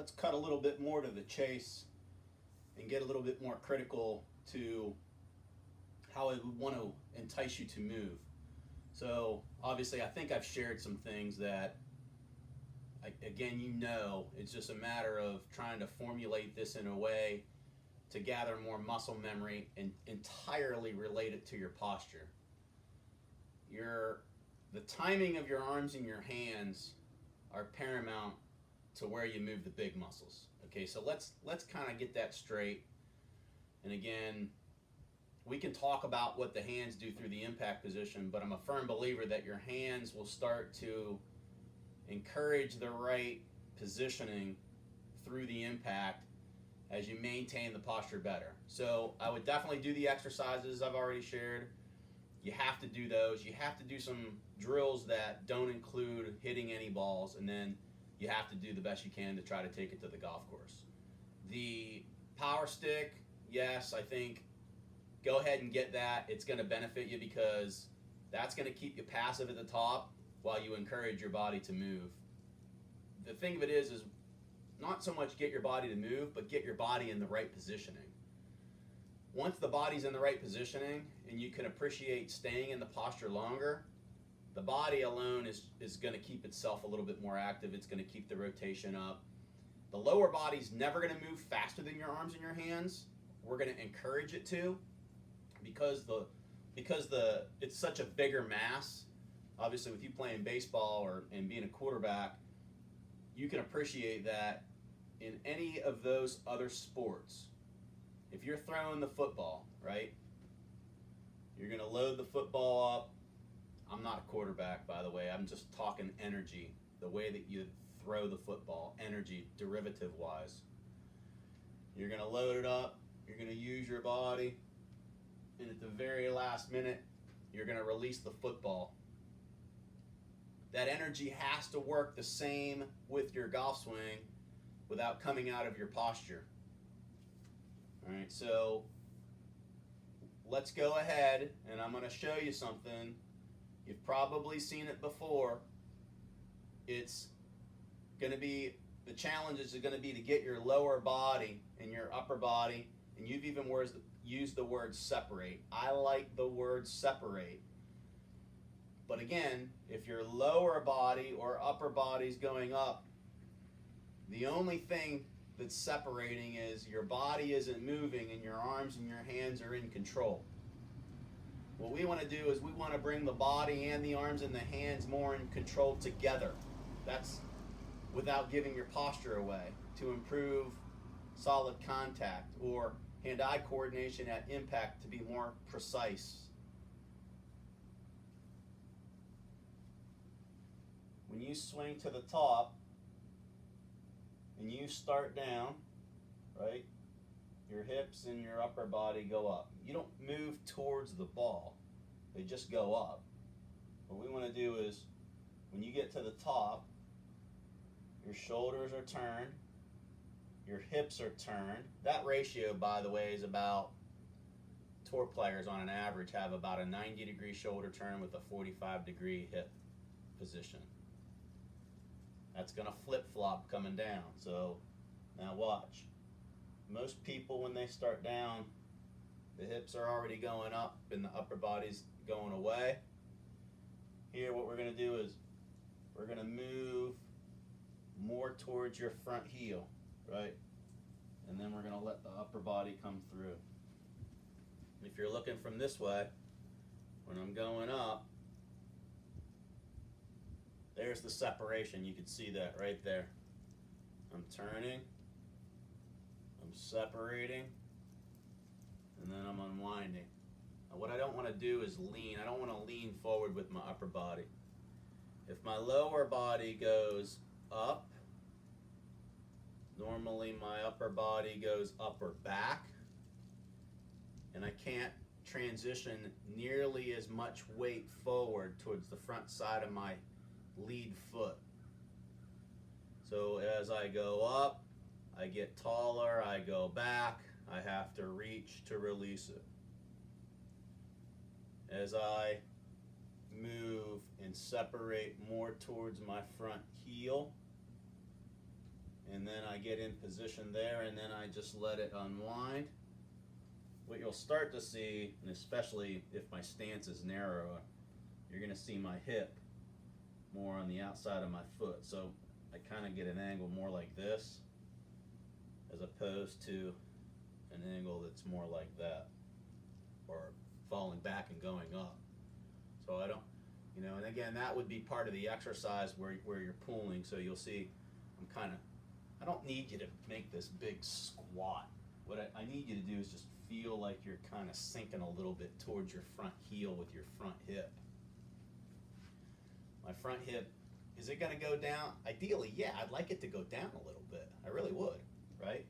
let's cut a little bit more to the chase and get a little bit more critical to how I would want to entice you to move. So obviously, I think I've shared some things that, again, it's just a matter of trying to formulate this in a way to gather more muscle memory and entirely relate it to your posture. The timing of your arms and your hands are paramount to where you move the big muscles. Okay, so let's kind of get that straight. And again, we can talk about what the hands do through the impact position, but I'm a firm believer that your hands will start to encourage the right positioning through the impact as you maintain the posture better. So I would definitely do the exercises I've already shared. You have to do those. You have to do some drills that don't include hitting any balls, and then you have to do the best you can to try to take it to the golf course. The power stick, yes, I think go ahead and get that. It's going to benefit you because that's going to keep you passive at the top while you encourage your body to move. The thing of it is not so much get your body to move, but get your body in the right positioning. Once the body's in the right positioning and you can appreciate staying in the posture longer, the body alone is going to keep itself a little bit more active. It's going to keep the rotation up. The lower body's never going to move faster than your arms and your hands. We're going to encourage it to because it's such a bigger mass. Obviously, with you playing baseball and being a quarterback, you can appreciate that in any of those other sports. If you're throwing the football, right, you're going to load the football up. I'm not a quarterback, by the way. I'm just talking energy, the way that you throw the football, energy, derivative-wise. You're going to load it up. You're going to use your body. And at the very last minute, you're going to release the football. That energy has to work the same with your golf swing without coming out of your posture. All right, so let's go ahead, and I'm going to show you something. You've probably seen it before. It's going to be, the challenge is going to be to get your lower body and your upper body, and you've even used the word separate. I like the word separate. But again, if your lower body or upper body is going up, the only thing that's separating is your body isn't moving and your arms and your hands are in control. What we want to do is we want to bring the body and the arms and the hands more in control together. That's without giving your posture away, to improve solid contact or hand-eye coordination at impact to be more precise. When you swing to the top and you start down, right, your hips and your upper body go up. You don't move towards the ball, they just go up. What we want to do is when you get to the top, your shoulders are turned, your hips are turned. That ratio, by the way, is about, tour players on an average have about a 90-degree shoulder turn with a 45-degree hip position. That's going to flip-flop coming down. So now watch. Most people, when they start down, the hips are already going up and the upper body's going away. Here what we're going to do is we're going to move more towards your front heel, right? And then we're going to let the upper body come through. If you're looking from this way, when I'm going up, there's the separation. You can see that right there. I'm turning, I'm separating, and then I'm unwinding. Now what I don't want to do is lean. I don't want to lean forward with my upper body. If my lower body goes up, normally my upper body goes up or back, and I can't transition nearly as much weight forward towards the front side of my lead foot. So as I go up, I get taller, I go back, I have to reach to release it. As I move and separate more towards my front heel, and then I I get in position there, and then I just let it unwind. What you'll start to see, and especially if my stance is narrower, you're going to see my hip more on the outside of my foot. So I kind of get an angle more like this, as opposed to an angle that's more like that, or falling back and going up. So I don't, and again, that would be part of the exercise where you're pulling. So you'll see, I don't need you to make this big squat. What I need you to do is just feel like you're kind of sinking a little bit towards your front heel with your front hip. My front hip, is it going to go down? Ideally, yeah, I'd like it to go down a little bit. I really would, right?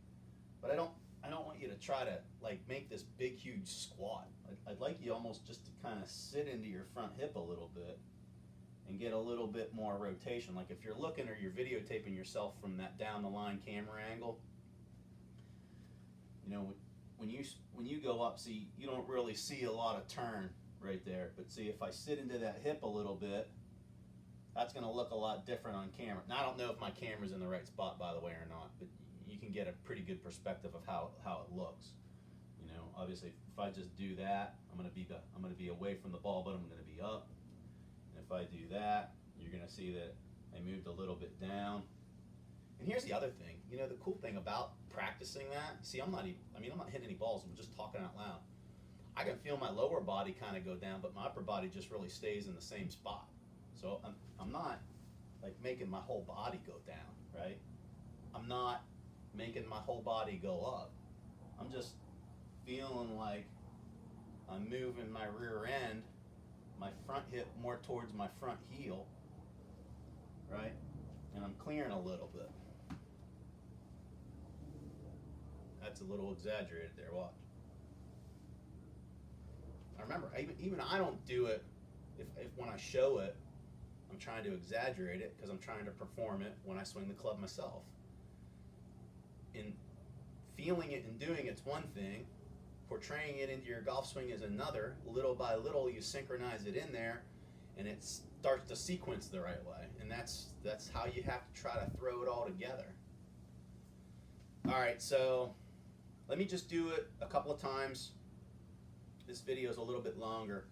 But I don't want you to try to make this big, huge squat. I'd like you almost just to kind of sit into your front hip a little bit and get a little bit more rotation. Like if you're looking or you're videotaping yourself from that down the line camera angle, when you go up, see, you don't really see a lot of turn right there. But see, if I sit into that hip a little bit, that's going to look a lot different on camera. Now, I don't know if my camera's in the right spot, by the way, or not, but you can get a pretty good perspective of how it looks. Obviously, if I just do that, I'm going to be away from the ball, but I'm going to be up. And if I do that, you're going to see that I moved a little bit down. And here's the other thing. The cool thing about practicing that, see, I'm not hitting any balls. I'm just talking out loud. I can feel my lower body kind of go down, but my upper body just really stays in the same spot. So I'm not making my whole body go down, right? I'm not making my whole body go up. I'm just feeling like I'm moving my rear end, my front hip more towards my front heel, right? And I'm clearing a little bit. That's a little exaggerated there, watch. I remember, even I don't do it, if when I show it, I'm trying to exaggerate it because I'm trying to perform it when I swing the club myself. In feeling it and doing it's one thing, portraying it into your golf swing is another. Little by little, you synchronize it in there, and it starts to sequence the right way. And that's how you have to try to throw it all together. All right, so let me just do it a couple of times. This video is a little bit longer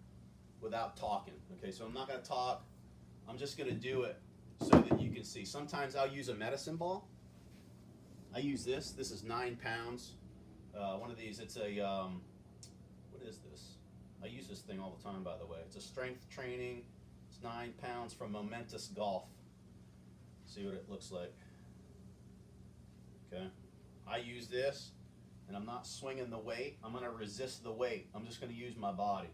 without talking. Okay, so I'm not going to talk. I'm just going to do it so that you can see. Sometimes I'll use a medicine ball. I use this. This is 9 pounds. One of these, it's a, what is this? I use this thing all the time, by the way. It's a strength training. It's 9 pounds from Momentous Golf. See what it looks like. Okay. I use this, and I'm not swinging the weight. I'm going to resist the weight. I'm just going to use my body.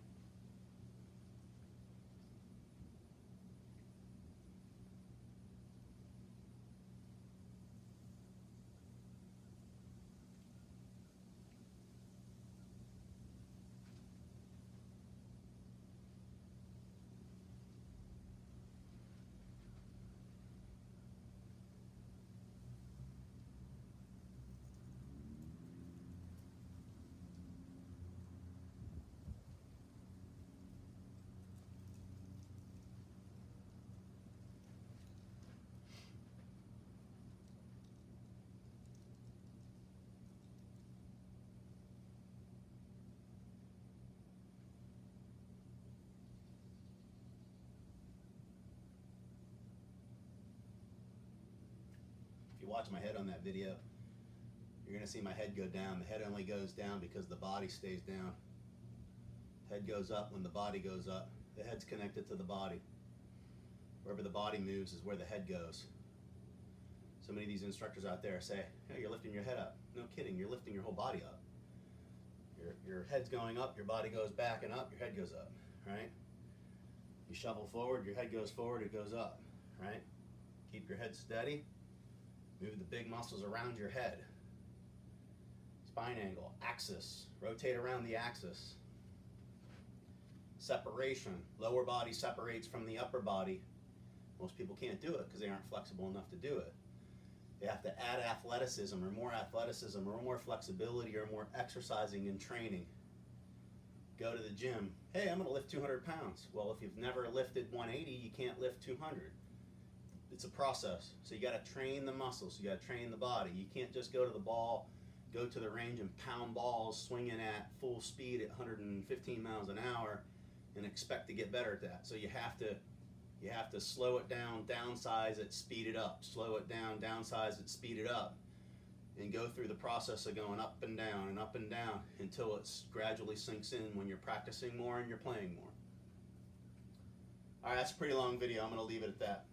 If you watch my head on that video, you're going to see my head go down. The head only goes down because the body stays down. Head goes up when the body goes up. The head's connected to the body. Wherever the body moves is where the head goes. So many of these instructors out there say, hey, you're lifting your head up. No kidding, you're lifting your whole body up. Your head's going up, your body goes back and up, your head goes up, right? You shovel forward, your head goes forward, it goes up, right? Keep your head steady. Move the big muscles around your head. Spine angle, axis, rotate around the axis. Separation, lower body separates from the upper body. Most people can't do it because they aren't flexible enough to do it. They have to add athleticism or more flexibility or more exercising and training. Go to the gym. Hey, I'm going to lift 200 pounds. Well, if you've never lifted 180, you can't lift 200. it's a process. So you got to train the muscles. You got to train the body. You can't just go to the ball, go to the range and pound balls swinging at full speed at 115 miles an hour and expect to get better at that. So you have to slow it down, downsize it, speed it up. Slow it down, downsize it, speed it up. And go through the process of going up and down until it gradually sinks in when you're practicing more and you're playing more. All right, that's a pretty long video. I'm going to leave it at that.